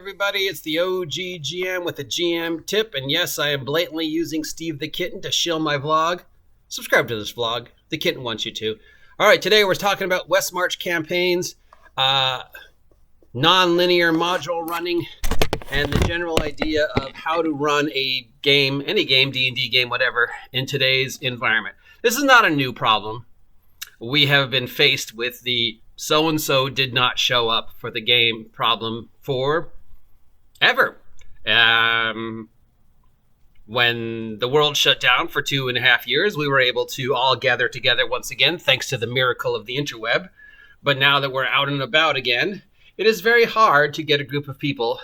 everybody, it's the OG GM with a GM tip, and yes, I am blatantly using Steve the Kitten to shill my vlog. Subscribe to this vlog. The Kitten wants you to. All right, today we're talking about Westmarch campaigns, non-linear module running, and the general idea of how to run a game, any game, D&D game, whatever, in today's environment. This is not a new problem. We have been faced with the so-and-so did not show up for the game problem for ever. When the world shut down for 2.5 years, we were able to all gather together once again, thanks to the miracle of the interweb. But now that we're out and about again, it is very hard to get a group of people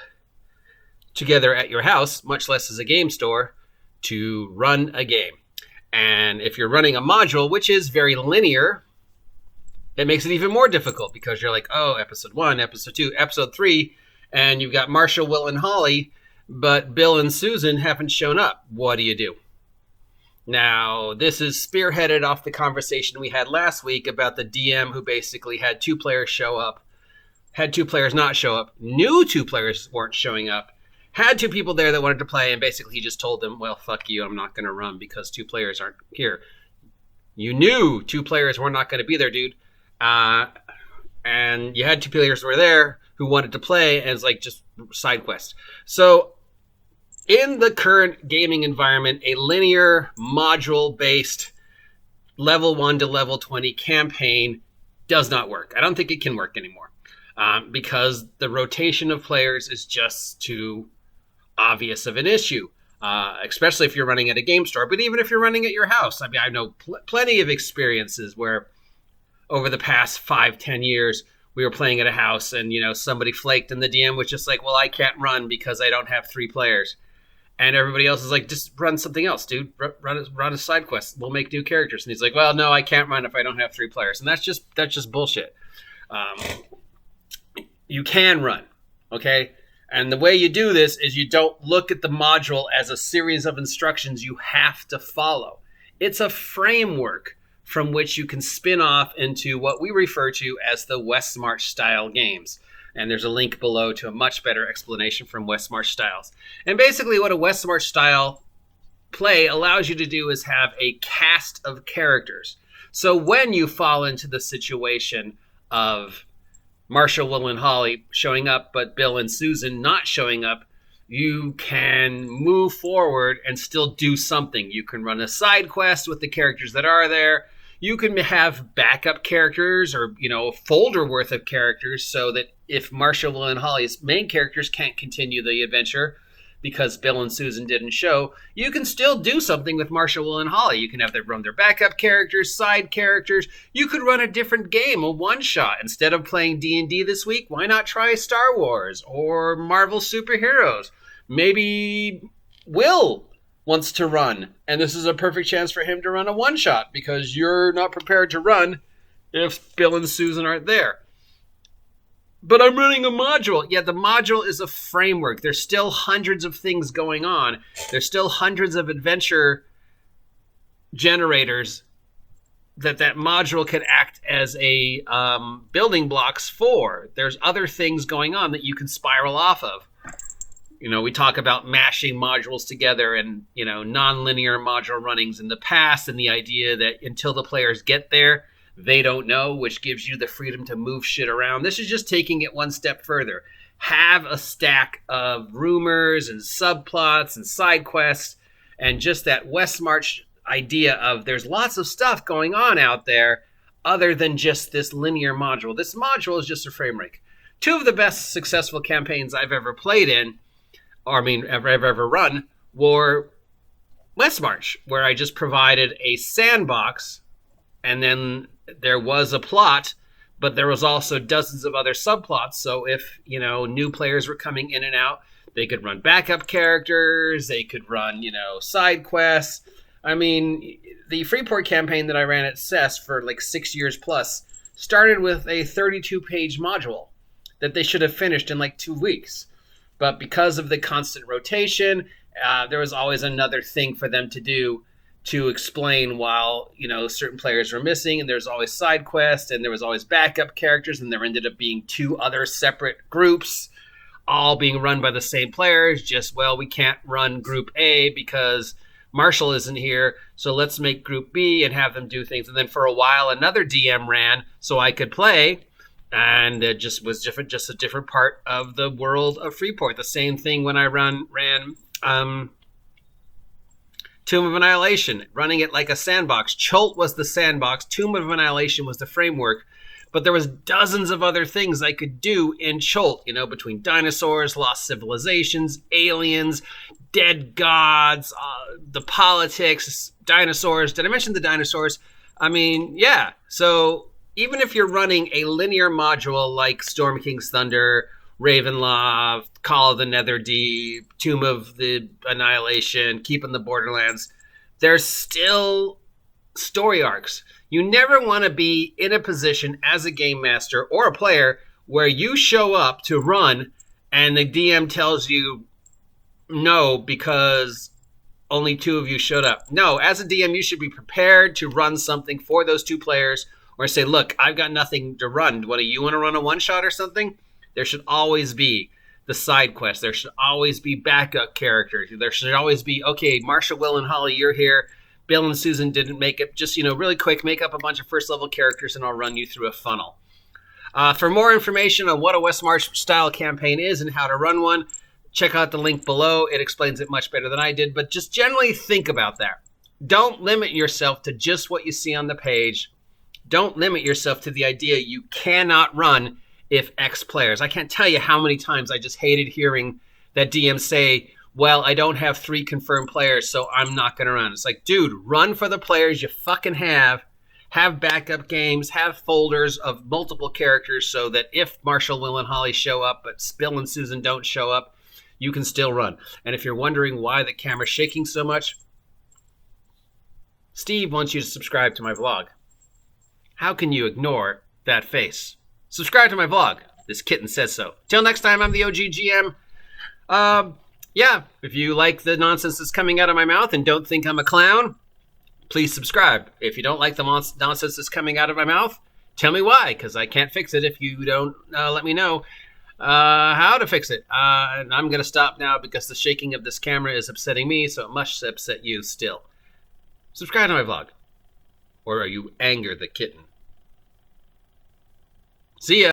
together at your house, much less as a game store, to run a game. And if you're running a module, which is very linear, it makes it even more difficult because you're like, oh, episode 1, episode 2, episode 3, and you've got Marshall, Will, and Holly, but Bill and Susan haven't shown up. What do you do? Now, this is spearheaded off the conversation we had last week about the DM who basically had 2 players show up, had 2 players not show up, knew 2 players weren't showing up, had 2 people there that wanted to play, and basically he just told them, well, fuck you, I'm not going to run because 2 players aren't here. You knew 2 players were not going to be there, dude. And you had 2 players who were there who wanted to play, and it's like just side quest. So in the current gaming environment, a linear module-based level 1 to level 20 campaign does not work. I don't think it can work anymore because the rotation of players is just too obvious of an issue, especially if you're running at a game store. But even if you're running at your house, I mean, I know plenty of experiences where over the past 5-10 years, we were playing at a house and, somebody flaked and the DM was just like, well, I can't run because I don't have 3 players. And everybody else is like, just run something else, dude. Run a side quest. We'll make new characters. And he's like, well, no, I can't run if I don't have 3 players. And that's just bullshit. You can run, okay? And the way you do this is you don't look at the module as a series of instructions you have to follow. It's a framework from which you can spin off into what we refer to as the Westmarch-style games. And there's a link below to a much better explanation from Westmarch-styles. And basically what a Westmarch-style play allows you to do is have a cast of characters. So when you fall into the situation of Marshall, Will, and Holly showing up, but Bill and Susan not showing up, you can move forward and still do something. You can run a side quest with the characters that are there. You can have backup characters or, a folder worth of characters so that if Marshall, Will, and Holly's main characters can't continue the adventure because Bill and Susan didn't show, you can still do something with Marshall, Will, and Holly. You can have them run their backup characters, side characters. You could run a different game, a one-shot. Instead of playing D&D this week, why not try Star Wars or Marvel superheroes? Maybe Will wants to run, and this is a perfect chance for him to run a one-shot because you're not prepared to run if Bill and Susan aren't there. But I'm running a module. Yeah, the module is a framework. There's still hundreds of things going on. There's still hundreds of adventure generators that module could act as a building blocks for. There's other things going on that you can spiral off of. We talk about mashing modules together and, non-linear module runnings in the past and the idea that until the players get there, they don't know, which gives you the freedom to move shit around. This is just taking it one step further. Have a stack of rumors and subplots and side quests and just that Westmarch idea of there's lots of stuff going on out there other than just this linear module. This module is just a framework. 2 of the best successful campaigns I've ever played in, I've ever run, were Westmarch, where I just provided a sandbox, and then there was a plot, but there was also dozens of other subplots. So if, new players were coming in and out, they could run backup characters, they could run, side quests. I mean, the Freeport campaign that I ran at CES for like 6 years plus started with a 32-page module that they should have finished in like 2 weeks. But because of the constant rotation, there was always another thing for them to do to explain while, certain players were missing. And there's always side quests and there was always backup characters. And there ended up being 2 other separate groups. all being run by the same players. Just, well, we can't run Group A because Marshall isn't here, so let's make Group B and have them do things. And then for a while, another DM ran so I could play, and it just was different, just a different part of the world of Freeport. The same thing when I ran Tomb of Annihilation, running it like a sandbox. Cholt was the sandbox. Tomb of Annihilation was the framework. But there was dozens of other things I could do in Cholt, between dinosaurs, lost civilizations, aliens, dead gods, the politics, dinosaurs. Did I mention the dinosaurs? I mean, yeah. So even if you're running a linear module like Storm King's Thunder, Ravenloft, Call of the Netherdeep, Tomb of the Annihilation, Keeping the Borderlands, there's still story arcs. You never want to be in a position as a game master or a player where you show up to run and the DM tells you no because only 2 of you showed up. No, as a DM, you should be prepared to run something for those 2 players, or say, look, I've got nothing to run. What do you want to run, a one-shot or something? There should always be the side quest. There should always be backup characters. There should always be, okay, Marshall, Will, and Holly, you're here. Bill and Susan didn't make it. Just, really quick, make up a bunch of first-level characters, and I'll run you through a funnel. For more information on what a Westmarch-style campaign is and how to run one, check out the link below. It explains it much better than I did, but just generally think about that. Don't limit yourself to just what you see on the page. Don't limit yourself to the idea you cannot run if X players. I can't tell you how many times I just hated hearing that DMs say, well, I don't have 3 confirmed players, so I'm not going to run. It's like, dude, run for the players you fucking have. Have backup games, have folders of multiple characters so that if Marshall, Will, and Holly show up, but Bill and Susan don't show up, you can still run. And if you're wondering why the camera's shaking so much, Steve wants you to subscribe to my vlog. How can you ignore that face? Subscribe to my vlog. This kitten says so. Till next time, I'm the OG GM. Yeah, if you like the nonsense that's coming out of my mouth and don't think I'm a clown, please subscribe. If you don't like the nonsense that's coming out of my mouth, tell me why, because I can't fix it if you don't let me know how to fix it. And I'm going to stop now because the shaking of this camera is upsetting me, so it must upset you still. Subscribe to my vlog. Or are you Anger the Kitten? See ya.